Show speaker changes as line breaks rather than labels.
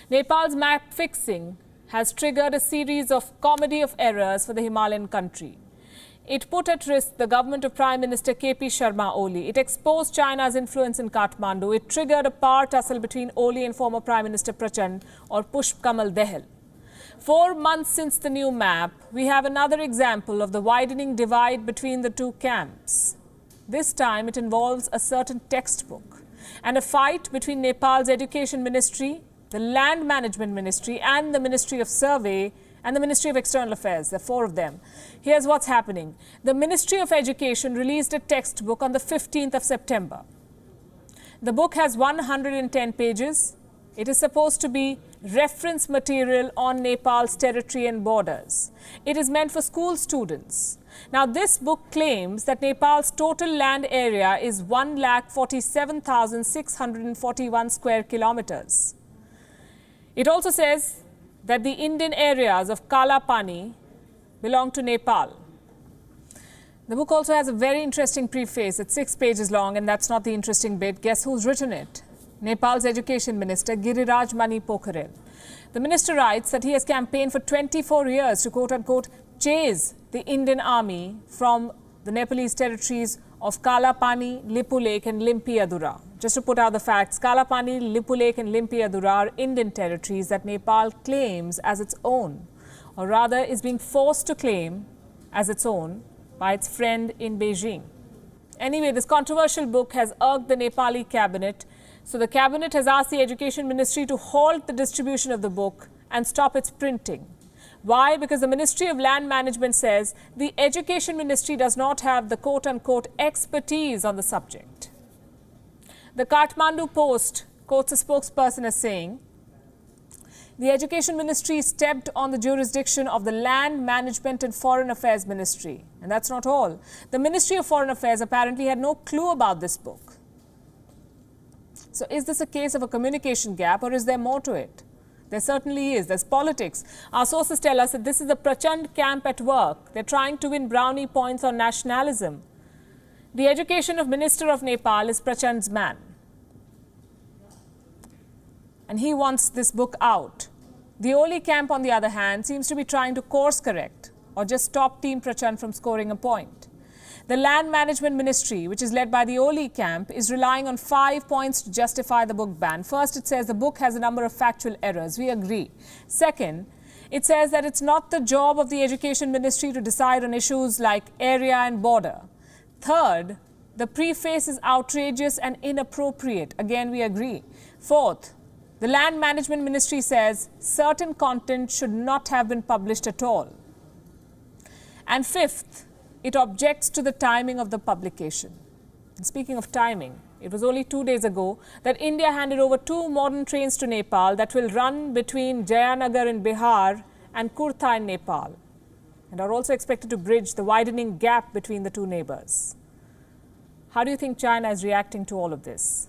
Nepal's map fixing has triggered a series of comedy of errors for the Himalayan country. It put at risk the government of Prime Minister K.P. Sharma Oli. It exposed China's influence in Kathmandu. It triggered a power tussle between Oli and former Prime Minister Prachanda or Pushp Kamal Dahal. 4 months since the new map, we have another example of the widening divide between the two camps. This time it involves a certain textbook and a fight between Nepal's Education Ministry, the Land Management Ministry and the Ministry of Survey and the Ministry of External Affairs. There are 4 of them. Here's what's happening. The Ministry of Education released a textbook on the 15th of September. The book has 110 pages. It is supposed to be reference material on Nepal's territory and borders. It is meant for school students. Now, this book claims that Nepal's total land area is 1,47,641 square kilometers. It also says that the Indian areas of Kala Pani belong to Nepal. The book also has a very interesting preface. It's 6 pages long, and that's not the interesting bit. Guess who's written it? Nepal's Education Minister, Giriraj Mani Pokharel. The minister writes that he has campaigned for 24 years to quote-unquote chase the Indian army from the Nepalese territories of Kala Pani, Lipu Lake and Limpi Adura. Just to put out the facts, Kala Pani, Lipu Lake and Limpi Adura are Indian territories that Nepal claims as its own, or rather is being forced to claim as its own by its friend in Beijing. Anyway, this controversial book has irked the Nepali cabinet. So the cabinet has asked the Education Ministry to halt the distribution of the book and stop its printing. Why? Because the Ministry of Land Management says the Education Ministry does not have the quote-unquote expertise on the subject. The Kathmandu Post quotes a spokesperson as saying, the Education Ministry stepped on the jurisdiction of the Land Management and Foreign Affairs Ministry. And that's not all. The Ministry of Foreign Affairs apparently had no clue about this book. So is this a case of a communication gap, or is there more to it? There certainly is. There's politics. Our sources tell us that this is the Prachanda camp at work. They're trying to win brownie points on nationalism. The education of Minister of Nepal is Prachanda's man. And he wants this book out. The Oli camp, on the other hand, seems to be trying to course correct or just stop Team Prachanda from scoring a point. The Land Management Ministry, which is led by the Oli camp, is relying on 5 points to justify the book ban. First, it says the book has a number of factual errors. We agree. Second, it says that it's not the job of the Education Ministry to decide on issues like area and border. Third, the preface is outrageous and inappropriate. Again, we agree. Fourth, the Land Management Ministry says certain content should not have been published at all. And fifth, it objects to the timing of the publication. And speaking of timing, it was only 2 days ago that India handed over 2 modern trains to Nepal that will run between Jayanagar in Bihar and Kurtha in Nepal, and are also expected to bridge the widening gap between the two neighbors. How do you think China is reacting to all of this?